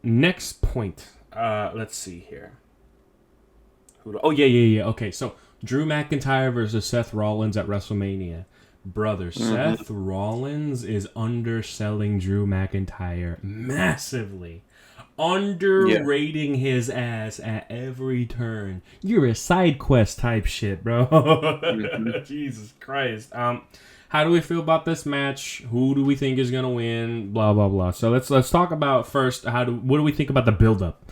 next point. Let's see here. Oh yeah. Okay, so Drew McIntyre versus Seth Rollins at WrestleMania. Brother, Hmm. Seth Rollins is underselling Drew McIntyre massively. Yeah. Underrating his ass at every turn. You're a side quest type shit, bro. Hmm. Jesus Christ. How do we feel about this match? Who do we think is gonna win? Blah blah blah. So let's talk about first. What do we think about the build up,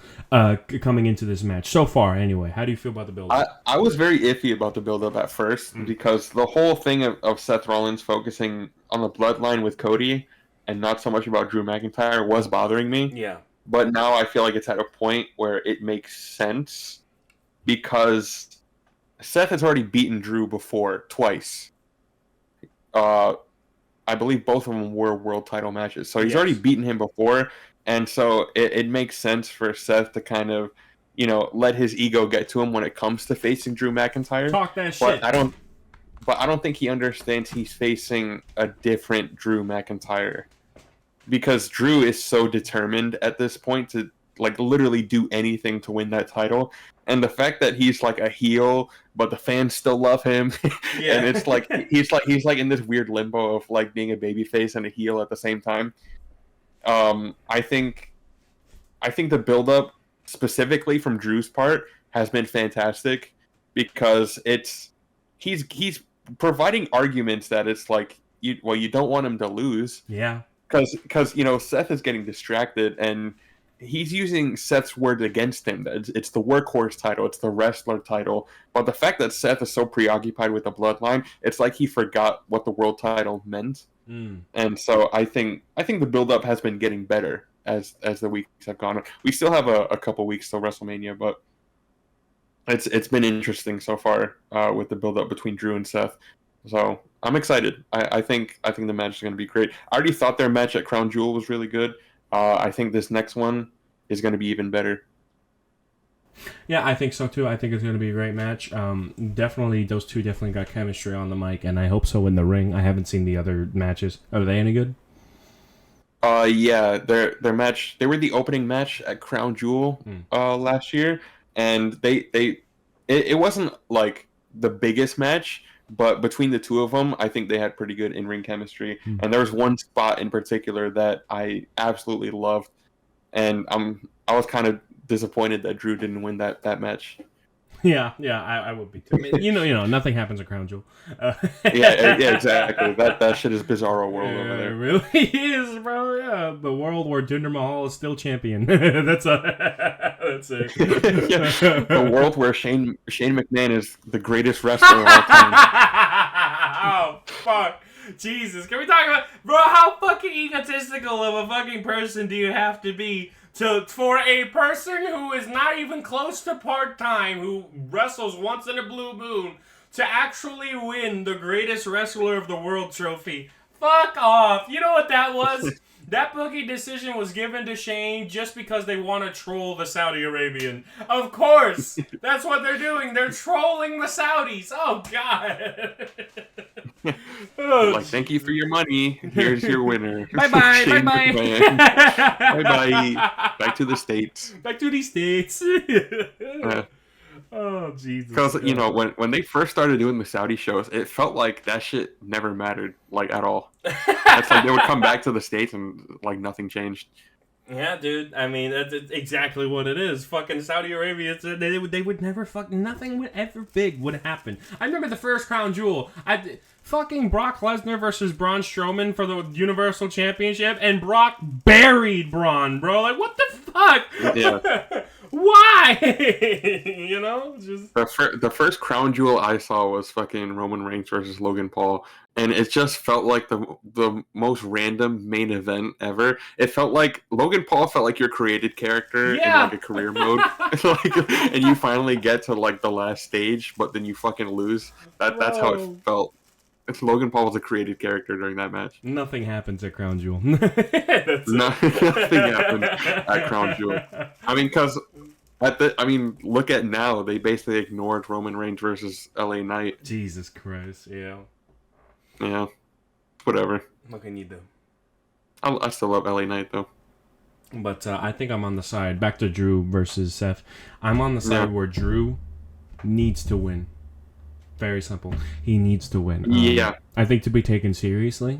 coming into this match so far? Anyway, how do you feel about the build up? I was very iffy about the build up at first Mm. because the whole thing of Seth Rollins focusing on the bloodline with Cody and not so much about Drew McIntyre was bothering me. Yeah. But now I feel like it's at a point where it makes sense because Seth has already beaten Drew before twice. Uh, I believe both of them were world title matches. So he's already Yes. beaten him before. And so it makes sense for Seth to kind of, let his ego get to him when it comes to facing Drew McIntyre. Talk that But shit. I don't think he understands he's facing a different Drew McIntyre because Drew is so determined at this point to like literally do anything to win that title. And the fact that he's like a heel, but the fans still love him, and Yeah. it's like he's like in this weird limbo of like being a babyface and a heel at the same time. I think the build up specifically from Drew's part has been fantastic because he's providing arguments that it's like you don't want him to lose Yeah. because Seth is getting distracted and he's using Seth's word against him. It's the workhorse title, it's the wrestler title. But the fact that Seth is so preoccupied with the bloodline, it's like he forgot what the world title meant. Mm. And so I think the build up has been getting better as the weeks have gone on. We still have a couple weeks till WrestleMania, but it's been interesting so far with the build up between Drew and Seth. So I'm excited. I think the match is going to be great. I already thought their match at Crown Jewel was really good. I think this next one is going to be even better. Yeah, I think so too. I think it's going to be a great match. Definitely, those two definitely got chemistry on the mic, and I hope so in the ring. I haven't seen the other matches. Are they any good? Yeah, their match. They were the opening match at Crown Jewel Mm. last year, and it wasn't like the biggest match, but between the two of them, I think they had pretty good in ring chemistry. Mm. And there was one spot in particular that I absolutely loved, and I was kind of disappointed that Drew didn't win that match. Yeah, I would be too. I mean, nothing happens at Crown Jewel. Yeah, exactly. That shit is Bizarro It World over there. really is, bro. Yeah, the world where Jinder Mahal is still champion. That's Yeah, the it. world where Shane McMahon is the greatest wrestler of all time. Oh fuck, Jesus! Can we talk about, bro? How fucking egotistical of a fucking person do you have to be for a person who is not even close to part time, who wrestles once in a blue moon, to actually win the greatest wrestler of the world trophy? Fuck off! You know what that was? That booking decision was given to Shane just because they want to troll the Saudi Arabian. Of course! That's what they're doing. They're trolling the Saudis. Oh, God. Oh, Like, thank you for your money. Here's your winner, bye bye. Bye Shane McMahon. Bye bye. Back to the states. Back to the States. Uh, Oh, Jesus Because Christ. when they first started doing the Saudi shows, it felt like that shit never mattered like at all. It's like they would come back to the states and like nothing changed. Yeah, dude. I mean, that's exactly what it is. Fucking Saudi Arabia. They would never nothing would ever big would happen. I remember the first Crown Jewel. Fucking Brock Lesnar versus Braun Strowman for the Universal Championship, and Brock buried Braun, bro. Like, what the Yeah. fuck? Why? Just The first crown jewel I saw was fucking Roman Reigns versus Logan Paul, and it just felt like the most random main event ever. It felt like Logan Paul felt like your created character in yeah. like a career mode, like, and you finally get to like the last stage, but then you fucking lose. That's how it Bro. felt. It's Logan Paul was a created character during that match. Nothing happens at Crown Jewel. That's Nothing happened at Crown Jewel. I mean, because look at now. They basically ignored Roman Reigns versus LA Knight. Jesus Christ. Yeah. Yeah, whatever. What can you do? I still love LA Knight though. But I think I'm on the side. Back to Drew versus Seth. I'm on the side where Drew needs to win. Very simple. He needs to win. Yeah. I think to be taken seriously,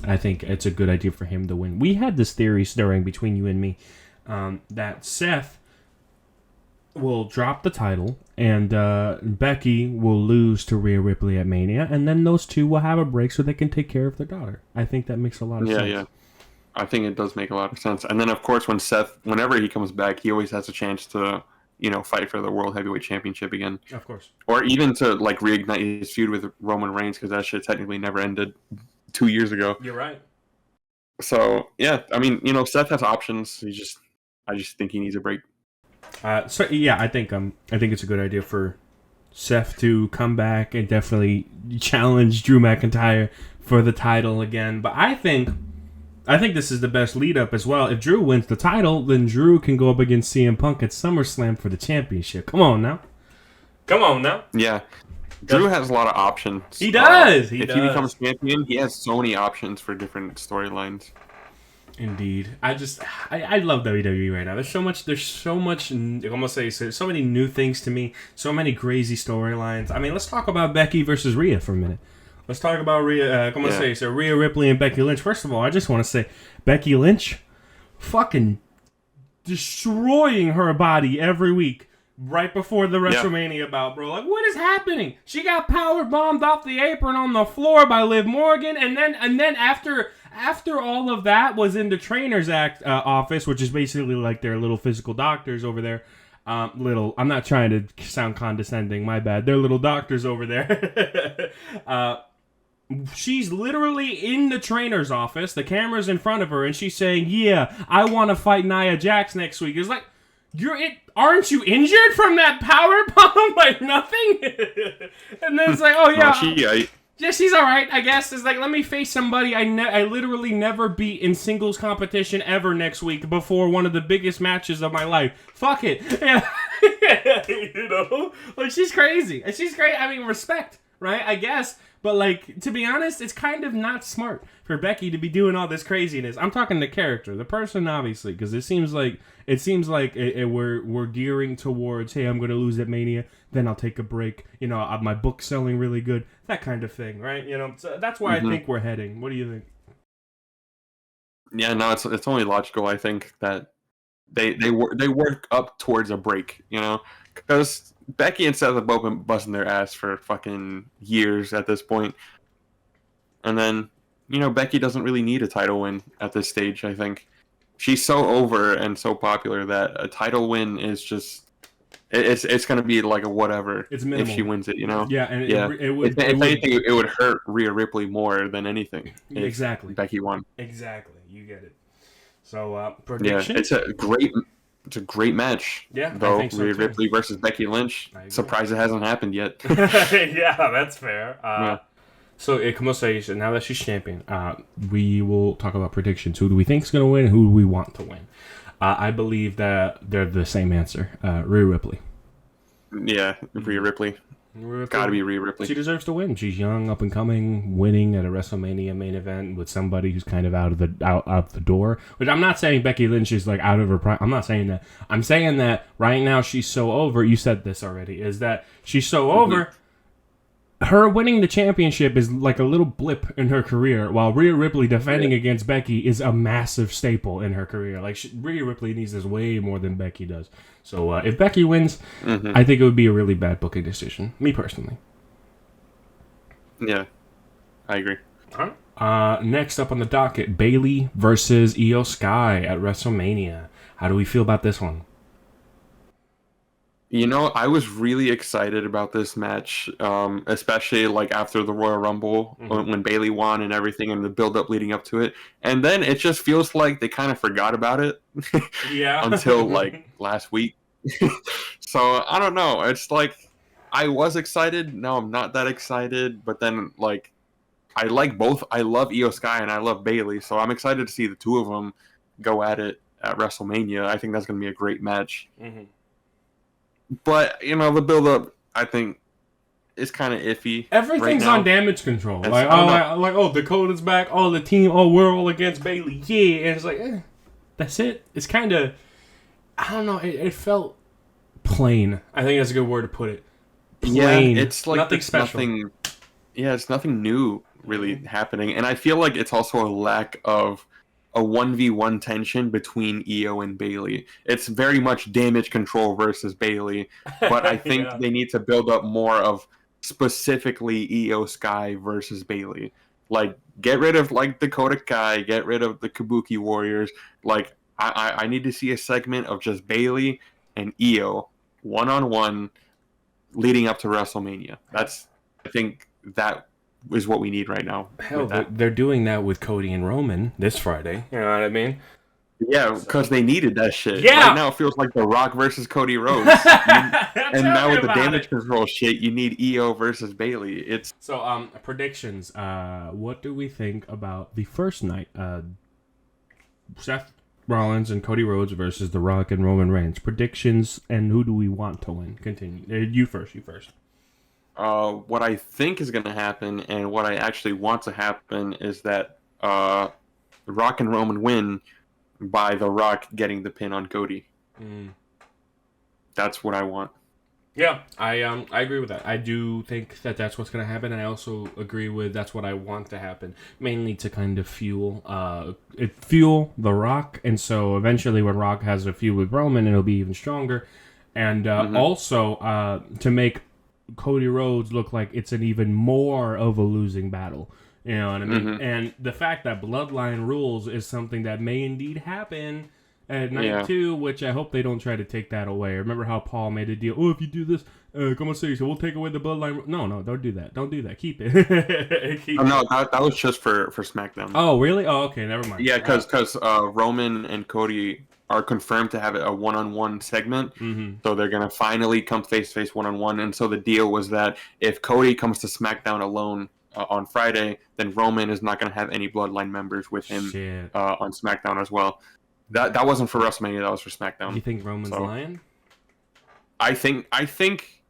I think it's a good idea for him to win. We had this theory stirring between you and me that Seth will drop the title and Becky will lose to Rhea Ripley at Mania, and then those two will have a break so they can take care of their daughter. I think that makes a lot of sense. Yeah. I think it does make a lot of sense. And then, of course, whenever he comes back, he always has a chance to, fight for the World Heavyweight Championship again. Of course. Or even to, reignite his feud with Roman Reigns, because that shit technically never ended 2 years ago. You're right. So, yeah, I mean, Seth has options. I just think he needs a break. I think it's a good idea for Seth to come back and definitely challenge Drew McIntyre for the title again. But I think this is the best lead up as well. If Drew wins the title, then Drew can go up against CM Punk at SummerSlam for the championship. Come on now. Yeah. Drew has a lot of options. He does. If he becomes champion, he has so many options for different storylines. Indeed. I love WWE right now. There's so much, I'm gonna say, so many new things to me, so many crazy storylines. I mean, let's talk about Becky versus Rhea for a minute. Let's talk about Rhea, Rhea Ripley and Becky Lynch. First of all, I just want to say, Becky Lynch, fucking destroying her body every week. Right before the WrestleMania bout, bro. Like, what is happening? She got power bombed off the apron on the floor by Liv Morgan, and then after all of that was in the trainer's office, which is basically like their little physical doctors over there. I'm not trying to sound condescending. My bad. They're little doctors over there. She's literally in the trainer's office. The camera's in front of her, and she's saying, "Yeah, I want to fight Nia Jax next week." It's like, aren't you injured from that power bomb? Like nothing. And then it's like, oh yeah, yeah, she's all right, I guess. It's like, let me face somebody I literally never beat in singles competition ever next week before one of the biggest matches of my life. Fuck it. Yeah. Like she's crazy. And she's great. I mean, respect, right? I guess. But like, to be honest, it's kind of not smart for Becky to be doing all this craziness. I'm talking the character, the person, obviously, because it seems like we're gearing towards, hey, I'm going to lose at Mania, then I'll take a break. My book's selling really good, that kind of thing, right? So that's where I think we're heading. What do you think? Yeah, no, it's only logical. I think that they work up towards a break, because Becky and Seth have both been busting their ass for fucking years at this point. And then, Becky doesn't really need a title win at this stage, I think. She's so over and so popular that a title win is just... It's going to be like a whatever if she wins it, Yeah, and if anything, it would hurt Rhea Ripley more than anything. Exactly. Becky won. Exactly. You get it. So, prediction? Yeah, it's a great match. Yeah, though. I think so Rhea too. Ripley versus Becky Lynch. Surprised it hasn't happened yet. Yeah, that's fair. So, now that she's champion, we will talk about predictions. Who do we think is going to win? Who do we want to win? I believe that they're the same answer. Rhea Ripley. Yeah, Rhea Ripley. Gotta be Rhea Ripley. She deserves to win. She's young, up and coming, winning at a WrestleMania main event with somebody who's kind of out the door. Which I'm not saying Becky Lynch is like out of her prime. I'm not saying that. I'm saying that right now she's so over. You said this already. Is that she's so over? Her winning the championship is like a little blip in her career, while Rhea Ripley defending against Becky is a massive staple in her career. Like Rhea Ripley needs this way more than Becky does. So if Becky wins, I think it would be a really bad booking decision. Me personally. Yeah, I agree. All right. Next up on the docket, Bayley versus Io Sky at WrestleMania. How do we feel about this one? I was really excited about this match, especially like after the Royal Rumble when Bayley won and everything, and the build-up leading up to it. And then it just feels like they kind of forgot about it. Yeah. Until like last week. So I don't know. It's like I was excited. Now I'm not that excited. But then like I like both. I love Io Sky and I love Bayley. So I'm excited to see the two of them go at it at WrestleMania. I think that's going to be a great match. But, the build-up, I think, is kind of iffy. Everything's on damage control. Dakota's back. Oh, the team. Oh, we're all against Bayley. Yeah. And it's like, That's it. It's kind of, I don't know. It felt plain. I think that's a good word to put it. Plain. Yeah, it's like Nothing it's special. nothing. Yeah, it's nothing new really happening, and I feel like it's also a lack of a 1v1 tension between Io and Bailey. It's very much damage control versus Bailey, but I think Yeah. they need to build up more of specifically Io Sky versus Bailey. Like, get rid of like Dakota Kai, get rid of the Kabuki Warriors. Like, I need to see a segment of just Bailey and Io one on one leading up to WrestleMania. I think that is what we need right now Hell, with that. they're doing that with Cody and Roman this Friday. You know what I mean? Yeah, because they needed that shit. Right Yeah. now, it feels like The Rock versus Cody Rhodes. And Tell now me with the about damage it. control shit, you need Io versus Bailey. It's So, predictions. What do we think about the first night? Seth Rollins and Cody Rhodes versus The Rock and Roman Reigns. Predictions, and who do we want to win? Continue. You first. You first. what I think is going to happen, and what I actually want to happen is that Rock and Roman win by The Rock getting the pin on Cody. That's what I want. Yeah, I agree with that. I do think that that's what's going to happen, and I also agree with that's what I want to happen, mainly to kind of fuel The Rock, and so eventually when Rock has a feud with Roman, it'll be even stronger, and also to make Cody Rhodes look like it's an even more of a losing battle. You know what I mean? And the fact that Bloodline rules is something that may indeed happen at night 2, which I hope they don't try to take that away. Remember how Paul made a deal? Oh, if you do this, come on, say so we'll take away the Bloodline. No, don't do that. Don't do that. Keep it. No, that was just for SmackDown. Oh, really? Oh, okay. Never mind. Yeah, because Roman and Cody are confirmed to have a one-on-one segment, so they're gonna finally come face-to-face one-on-one. And so the deal was that if Cody comes to SmackDown alone on Friday, then Roman is not gonna have any Bloodline members with him on SmackDown as well. That wasn't for WrestleMania. That was for SmackDown. You think Roman's lying? I think.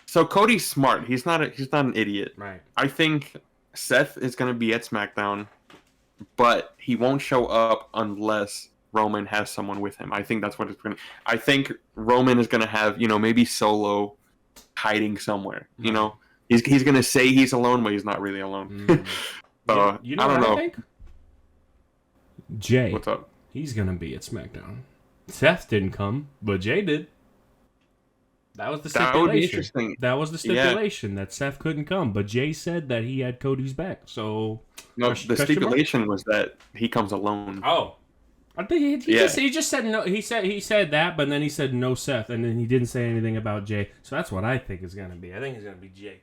So Cody's smart. He's not an idiot. Right. I think Seth is gonna be at SmackDown, but he won't show up unless Roman has someone with him. I think that's what it's going to... I think Roman is going to have, maybe Solo hiding somewhere. He's going to say he's alone, but he's not really alone. I don't know. I think? Jay. What's up? He's going to be at SmackDown. Seth didn't come, but Jay did. That was the stipulation. That would be interesting. That was the stipulation that Seth couldn't come, but Jay said that he had Cody's back. So no, the stipulation was that he comes alone. Oh, I think he just said no. He said that, but then he said no Seth, and then he didn't say anything about Jay. So that's what I think is gonna be. I think it's gonna be Jay.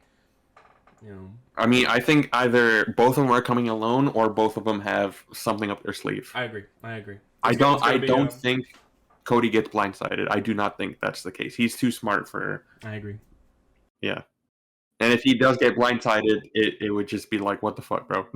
I mean, I think either both of them are coming alone, or both of them have something up their sleeve. I agree. I don't think Cody gets blindsided. I do not think that's the case. He's too smart for... I agree. Yeah. And if he does get blindsided, it would just be like, what the fuck, bro?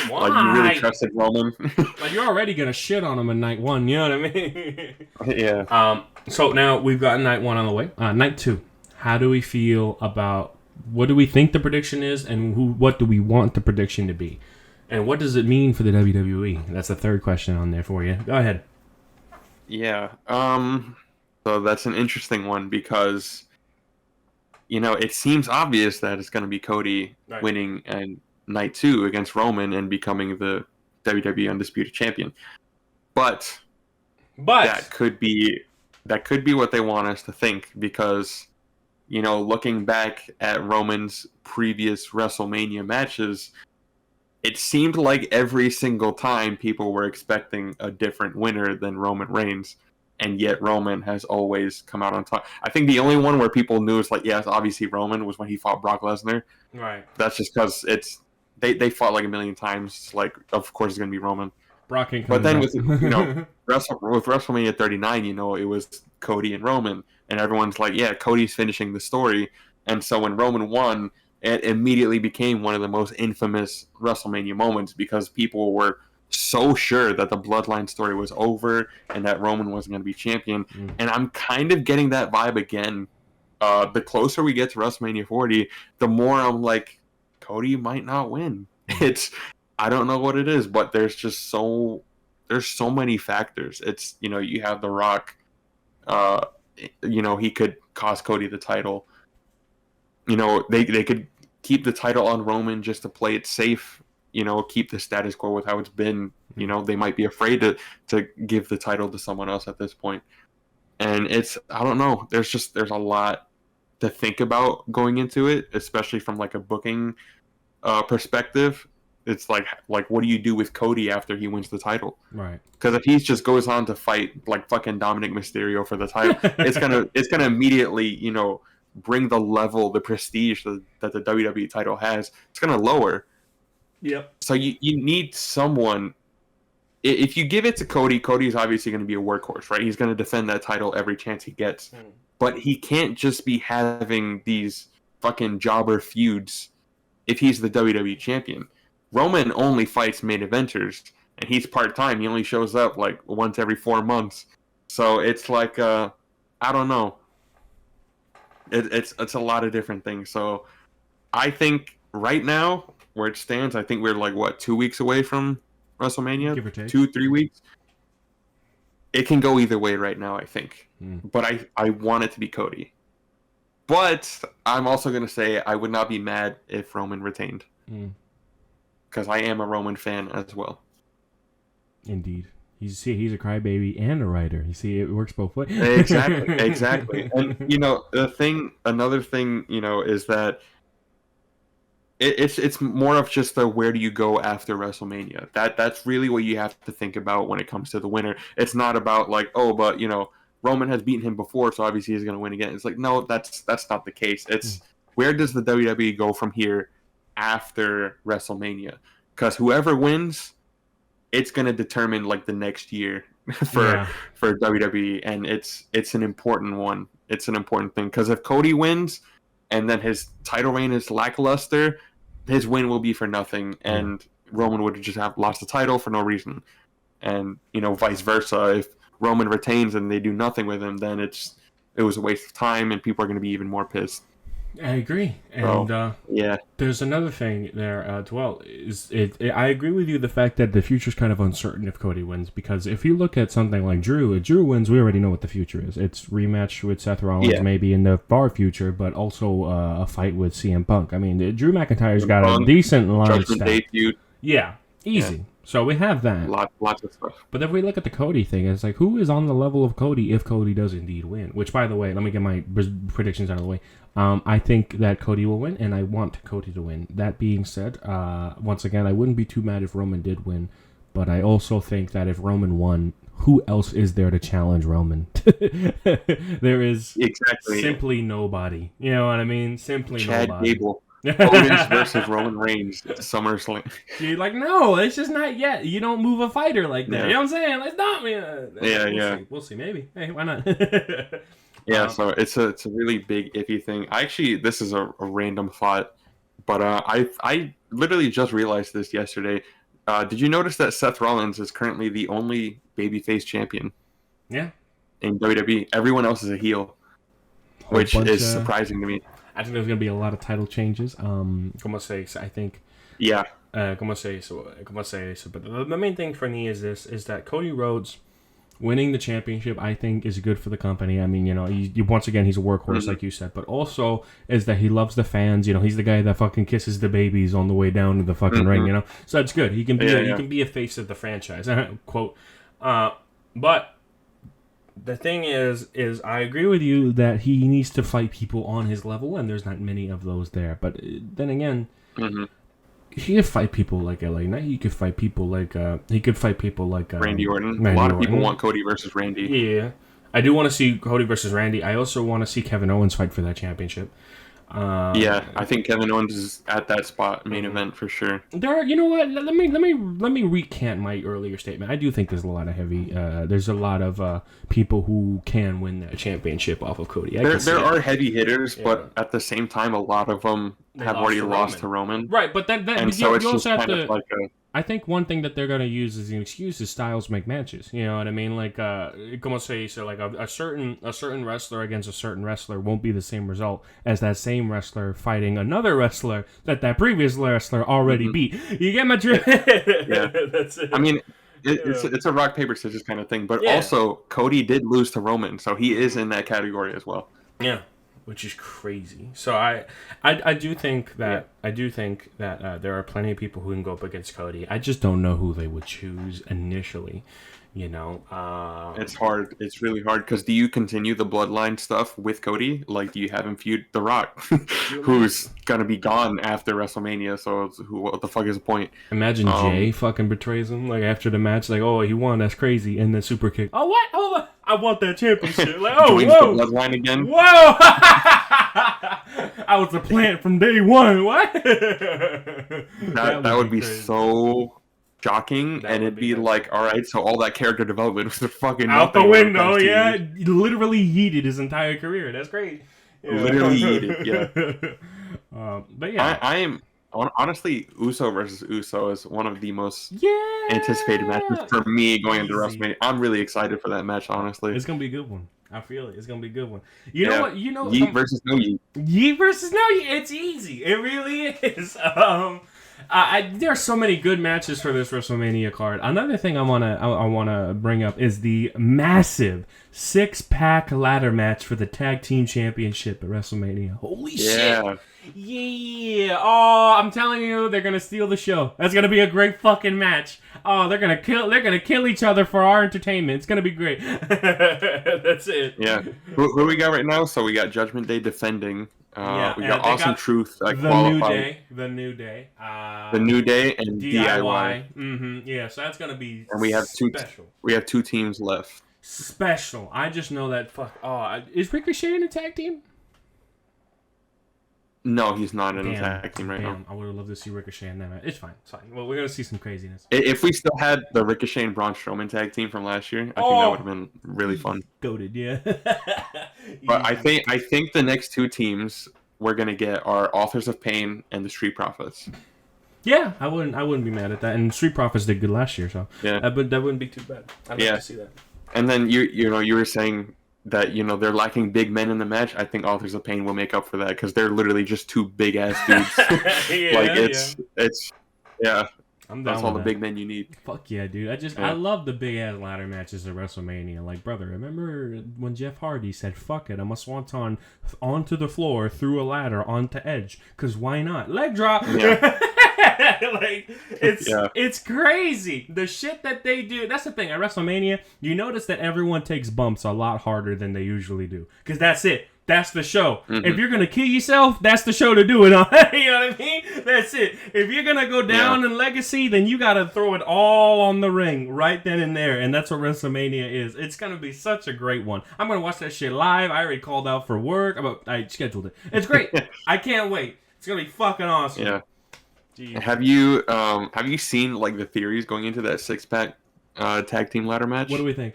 Why? Like, you really trusted Roman? Like, you're already going to shit on him in night 1, you know what I mean? Yeah. So now we've got night 1 on the way. Night 2. How do we feel about... What do we think the prediction is, and what do we want the prediction to be? And what does it mean for the WWE? That's the third question on there for you. Go ahead. Yeah. So that's an interesting one because, it seems obvious that it's going to be Cody winning and night 2 against Roman and becoming the WWE Undisputed Champion. But that could be what they want us to think because, looking back at Roman's previous WrestleMania matches, it seemed like every single time people were expecting a different winner than Roman Reigns, and yet Roman has always come out on top. I think the only one where people knew it's like, yes, obviously Roman was when he fought Brock Lesnar. Right. That's just because they fought like a million times. Like, of course it's gonna be Roman. Brock ain't but then back. with with WrestleMania 39, it was Cody and Roman, and everyone's like, yeah, Cody's finishing the story. And so when Roman won, it immediately became one of the most infamous WrestleMania moments because people were so sure that the Bloodline story was over and that Roman wasn't going to be champion. And I'm kind of getting that vibe again. The closer we get to WrestleMania 40, the more I'm like, Cody might not win. I don't know what it is, but there's there's so many factors. It's, you know, you have The Rock. You know, he could cost Cody the title. You know, they could keep the title on Roman just to play it safe. You know, keep the status quo with how it's been. You know, they might be afraid to give the title to someone else at this point. And it's, I don't know. There's a lot to think about going into it, especially from like a booking perspective. It's like what do you do with Cody after he wins the title? Right. Because if he just goes on to fight like fucking Dominic Mysterio for the title, it's gonna immediately, you know, bring the level, the prestige that the WWE title has. It's gonna lower. Yep. So you need someone. If you give it to Cody, Cody's obviously going to be a workhorse, right? He's going to defend that title every chance he gets. But he can't just be having these fucking jobber feuds if he's the WWE champion. Roman only fights main eventers, and he's part-time. He only shows up like once every 4 months. So it's like, I don't know. It's a lot of different things. So I think right now, where it stands, I think we're like, what, 2 weeks away from WrestleMania? Give or take. 2-3 weeks? It can go either way right now, I think. But I want it to be Cody. But I'm also going to say I would not be mad if Roman retained. Because I am a Roman fan as well. Indeed. He's a crybaby and a writer. You see, it works both ways. Exactly. And, you know, another thing, you know, is that it's more of just the where do you go after WrestleMania. That's really what you have to think about when it comes to the winner. It's not about like, oh, but, you know, Roman has beaten him before, so obviously he's going to win again. It's like, no, that's not the case. It's where does the WWE go from here after WrestleMania? Because whoever wins, it's going to determine like the next year for WWE, and it's an important one. It's an important thing because if Cody wins and then his title reign is lackluster, his win will be for nothing, and Roman would just have lost the title for no reason. And, you know, vice versa. If Roman retains and they do nothing with him, then it was a waste of time, and people are going to be even more pissed. I agree, and yeah, there's another thing there as well. I agree with you the fact that the future's kind of uncertain if Cody wins, because if you look at something like Drew, if Drew wins, we already know what the future is. It's rematch with Seth Rollins, maybe in the far future, but also a fight with CM Punk. I mean, Drew McIntyre's got a decent line stack. Yeah, easy. Yeah. So we have that. Lots of stuff. But if we look at the Cody thing, it's like, who is on the level of Cody if Cody does indeed win? Which, by the way, let me get my predictions out of the way. I think that Cody will win, and I want Cody to win. That being said, once again, I wouldn't be too mad if Roman did win, but I also think that if Roman won, who else is there to challenge Roman? There is simply nobody. You know what I mean? Simply Chad nobody. Gable. Owens versus Roman Reigns at SummerSlam. You're like, no, it's just not yet. You don't move a fighter like that. Yeah. You know what I'm saying? Let's not. We'll see. Maybe. Hey, why not? Yeah, so it's a really big iffy thing. This is a random thought, but I literally just realized this yesterday. Did you notice that Seth Rollins is currently the only babyface champion? Yeah. In WWE, everyone else is a heel, which is surprising to me. I think there's going to be a lot of title changes. Como se dice, I think. Yeah. Como se dice. But the main thing for me is that Cody Rhodes winning the championship, I think, is good for the company. I mean, you know, once again, he's a workhorse, like you said. But also is that he loves the fans. You know, he's the guy that fucking kisses the babies on the way down to the fucking ring, you know. So that's good. He can be he can be a face of the franchise. Quote. But the thing is I agree with you that he needs to fight people on his level, and there's not many of those there. But then again, he could fight people like LA Knight. He could fight people like Randy Orton. A lot of people want Cody versus Randy. Yeah, I do want to see Cody versus Randy. I also want to see Kevin Owens fight for that championship. I think Kevin Owens is at that spot, main event for sure. There are, you know what? Let me recant my earlier statement. I do think there's a lot of there's a lot of people who can win that championship off of Cody. There are heavy hitters, but at the same time, a lot of them have already lost to Roman. Right, but then and so it's just kind of like a. I think one thing that they're going to use as an excuse is styles make matches. You know what I mean? Like, como se dice, like a certain wrestler against a certain wrestler won't be the same result as that same wrestler fighting another wrestler that previous wrestler already beat. You get my drift? Yeah. That's it. I mean, It's a rock paper scissors kind of thing. But Yeah. also Cody did lose to Roman, so he is in that category as well. Yeah, which is crazy. So I do think that there are plenty of people who can go up against Cody. I just don't know who they would choose initially. You know, It's hard. It's really hard because do you continue the bloodline stuff with Cody? Like, do you have him feud The Rock, who's gonna be gone after WrestleMania? So what the fuck is the point? Imagine Jay fucking betrays him like after the match, like, oh, he won, that's crazy, and then super kick. Oh, what? Hold on, I want that championship. Like, oh, Joins whoa, the bloodline again. whoa! I was a plant from day one. What? That would be crazy. so shocking, That and would it'd be be like, all right, so all that character development was fucking Out the nothing when it window, comes to yeah. you. He literally yeeted his entire career. That's great. Yeah. Literally yeeted, yeah. But yeah, I am honestly, Uso versus Uso is one of the most yeah, anticipated matches for me going into Easy. WrestleMania. I'm really excited for that match, honestly. It's gonna be a good one. I feel it. It's gonna be a good one. You know what? You know, Yeet versus no Yeet. Yeet versus no Yeet. It's easy. It really is. There are so many good matches for this WrestleMania card. Another thing I wanna bring up is the massive 6-pack ladder match for the tag team championship at WrestleMania. Holy shit! Yeah. Oh, I'm telling you, they're gonna steal the show. That's gonna be a great fucking match. Oh, they're gonna kill each other for our entertainment. It's gonna be great. That's it. Yeah. Who we got right now? So we got Judgment Day defending. We got Awesome Truth the qualified. The New Day. The New Day and DIY. Mm-hmm. Yeah, so that's gonna be and we have special. We have 2 teams left. Special. I just know that. Is Ricochet in a tag team? No, he's not in a tag team right now. I would have loved to see Ricochet in that match. It's fine. It's fine. Well, we're gonna see some craziness. If we still had the Ricochet and Braun Strowman tag team from last year, I think that would have been really fun. Goated, yeah. But I think the next 2 teams we're gonna get are Authors of Pain and the Street Profits. Yeah, I wouldn't be mad at that. And Street Profits did good last year, so yeah, that wouldn't be too bad. I'd like to see that. And then you were saying that they're lacking big men in the match. I think Authors of Pain will make up for that because they're literally just 2 big ass dudes. It's that's all the big men you need. Fuck yeah, dude! I love the big ass ladder matches at WrestleMania. Like, brother, remember when Jeff Hardy said, "Fuck it, I'm a swanton onto the floor through a ladder onto Edge"? Because why not? Leg drop. Yeah. Like, it's crazy the shit that they do. That's the thing at WrestleMania. You notice that everyone takes bumps a lot harder than they usually do because that's it. That's the show. Mm-hmm. If you're gonna kill yourself, that's the show to do it on. You know what I mean? That's it. If you're gonna go down in legacy, then you gotta throw it all on the ring right then and there, and that's what WrestleMania is. It's gonna be such a great one. I'm gonna watch that shit live. I already called out for work. I scheduled it. It's great. I can't wait. It's gonna be fucking awesome. Yeah. Jeez. Have you seen like the theories going into that 6-pack tag team ladder match? What do we think?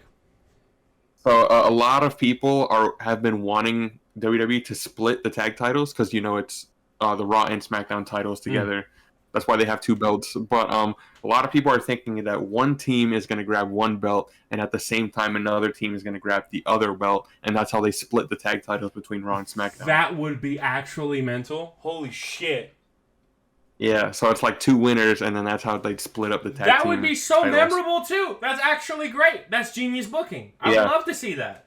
So a lot of people have been wanting WWE to split the tag titles because it's the Raw and SmackDown titles together. That's why they have 2 belts. But a lot of people are thinking that one team is going to grab one belt, and at the same time another team is going to grab the other belt, and that's how they split the tag titles between Raw and SmackDown. That would be actually mental. Holy shit. Yeah, so it's like 2 winners, and then that's how they'd split up the tag team. That would be so memorable, too. That's actually great. That's genius booking. I would love to see that.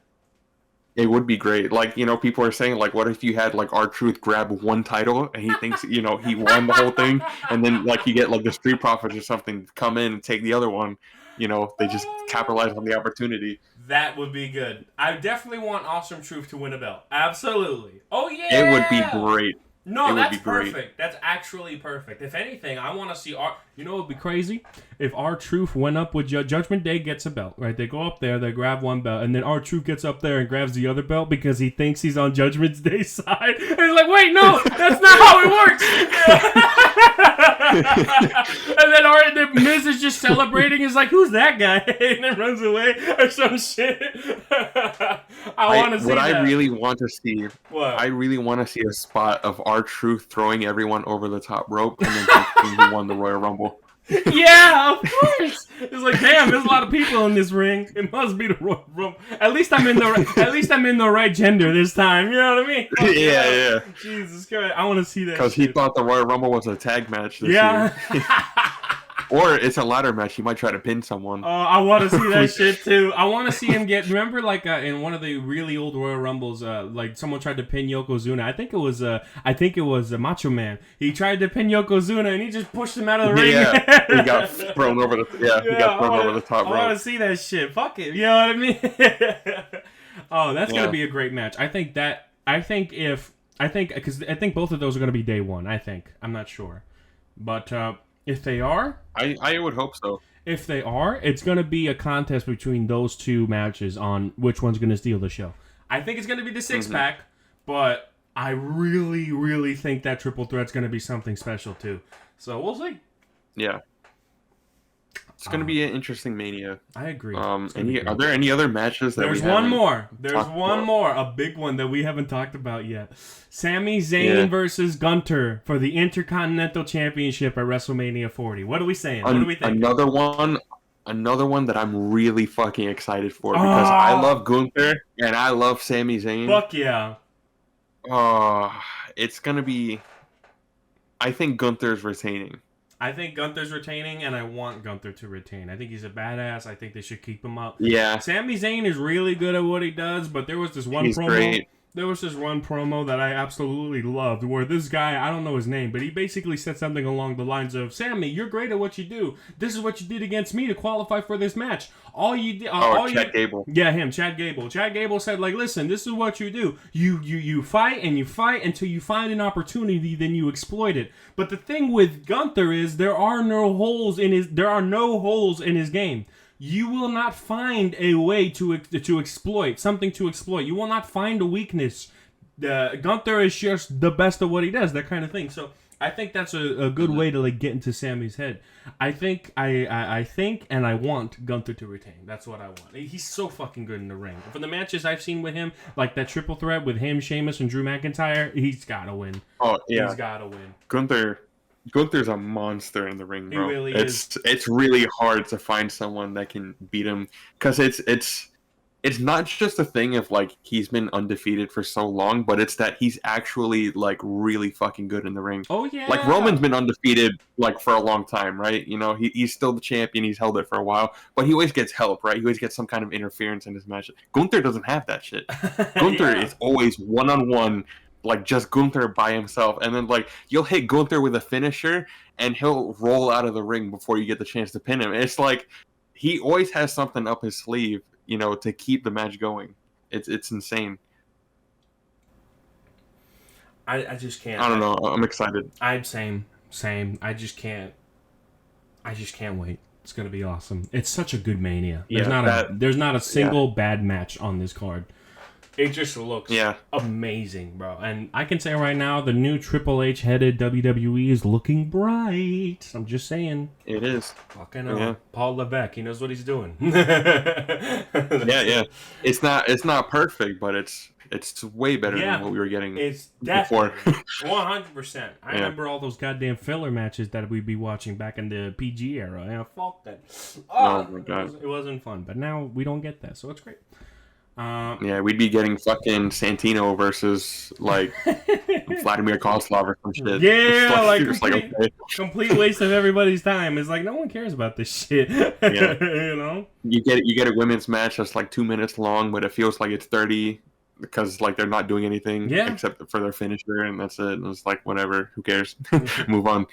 It would be great. Like, people are saying, like, what if you had, like, R-Truth grab one title, and he thinks, he won the whole thing, and then, like, you get, like, the Street Profits or something come in and take the other one. They just capitalize on the opportunity. That would be good. I definitely want Awesome Truth to win a belt. Absolutely. Oh, yeah! It would be great. No, that's perfect. That's actually perfect. If anything, I want to see you know what would be crazy? If R-Truth went up with Judgment Day gets a belt, right? They go up there, they grab one belt, and then R-Truth gets up there and grabs the other belt because he thinks he's on Judgment Day's side. And he's like, wait, no, that's not how it works. And then the Miz is just celebrating. He's like, who's that guy? And then runs away or some shit. I want to see what that. I really want to see. What? I really want to see a spot of R-Truth throwing everyone over the top rope and then thinking he won the Royal Rumble. Yeah, of course. It's like, damn, there's a lot of people in this ring. It must be the Royal Rumble. At least I'm in the right gender this time. You know what I mean? Yeah. Jesus Christ, I want to see that. Because he thought the Royal Rumble was a tag match this year. Or it's a ladder match. He might try to pin someone. Oh, I want to see that shit too. I want to see him get. Remember, like in one of the really old Royal Rumbles, like someone tried to pin Yokozuna. I think it was Macho Man. He tried to pin Yokozuna, and he just pushed him out of the ring. Yeah, he got thrown over the. Yeah, he got thrown over the top I rope. want to see that shit. Fuck it. You know what I mean? Oh, that's gonna be a great match. I think because both of those are gonna be day one. I think. I'm not sure, but if they are, I would hope so. if they are, it's going to be a contest between those two matches on which one's going to steal the show. I think it's going to be the six-pack, but I really, really think that triple threat's going to be something special, too. So we'll see. Yeah. It's going to be an interesting Mania. I agree. Are there any other matches that There's one more. There's one more. A big one that we haven't talked about yet. Sami Zayn versus Gunter for the Intercontinental Championship at WrestleMania 40. What are we saying? What do we think? Another one that I'm really fucking excited for because I love Gunther and I love Sami Zayn. Fuck yeah. It's going to be... I think Gunther's retaining. I think Gunther's retaining, and I want Gunther to retain. I think he's a badass. I think they should keep him up. Yeah. Sami Zayn is really good at what he does, but there was this one promo. Great. There was this one promo that I absolutely loved where this guy, I don't know his name, but he basically said something along the lines of, Sammy, you're great at what you do. This is what you did against me to qualify for this match. All you did... Chad Gable. Yeah, him, Chad Gable. Chad Gable said, like, listen, this is what you do. You fight and you fight until you find an opportunity, then you exploit it. But the thing with Gunther is there are no holes in his game. You will not find a way to exploit, something to exploit. You will not find a weakness. Gunther is just the best of what he does, that kind of thing. So I think that's a good way to like get into Sammy's head. I think and I want Gunther to retain. That's what I want. He's so fucking good in the ring. For the matches I've seen with him, like that triple threat with him, Sheamus, and Drew McIntyre, he's got to win. Oh, yeah. He's got to win. Gunther's a monster in the ring, bro. He really is. It's really hard to find someone that can beat him because it's not just a thing of like he's been undefeated for so long, but it's that he's actually like really fucking good in the ring. Oh yeah. Like Roman's been undefeated like for a long time, right? You know, he's still the champion. He's held it for a while, but he always gets help, right? He always gets some kind of interference in his match. Gunther doesn't have that shit. Gunther is always one-on-one. Like just Gunther by himself, and then like you'll hit Gunther with a finisher, and he'll roll out of the ring before you get the chance to pin him. It's like he always has something up his sleeve, you know, to keep the match going. It's insane. I just can't. I don't know. I'm excited. I'm same. I just can't wait. It's gonna be awesome. It's such a good Mania. There's not a single bad match on this card. It just looks amazing, bro. And I can say right now, the new Triple H headed WWE is looking bright. I'm just saying. It is. Fucking Paul Levesque, he knows what he's doing. yeah. It's not perfect, but it's way better than what we were getting before. 100%. I remember all those goddamn filler matches that we'd be watching back in the PG era. Yeah, fuck that. Oh my god. It wasn't fun, but now we don't get that, so it's great. We'd be getting fucking Santino versus like Vladimir Kozlov or some shit. Yeah, complete waste of everybody's time. It's like no one cares about this shit. Yeah. You know, you get a women's match that's like 2 minutes long, but it feels like it's 30 because like they're not doing anything except for their finisher, and that's it. And it's like whatever, who cares? Move on.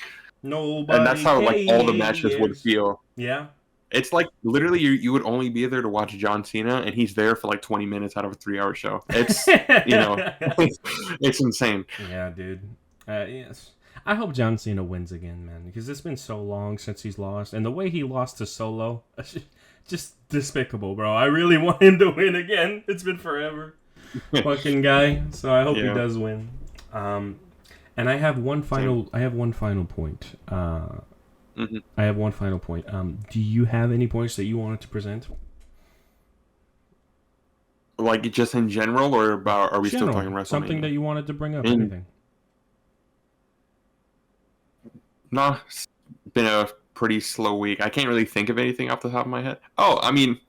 Nobody. And that's how like all the matches would feel. Yeah. It's like literally you would only be there to watch John Cena, and he's there for like 20 minutes out of a 3-hour show. It's it's insane. Yeah, dude. Yes, I hope John Cena wins again, man, because it's been so long since he's lost, and the way he lost to Solo, just despicable, bro. I really want him to win again. It's been forever, fucking guy. So I hope he does win. And I have one final point. I have one final point. Do you have any points that you wanted to present? Like just in general, or about? Are we still talking WrestleMania? Something that you wanted to bring up? Anything? Nah, it's been a pretty slow week. I can't really think of anything off the top of my head. Oh, I mean,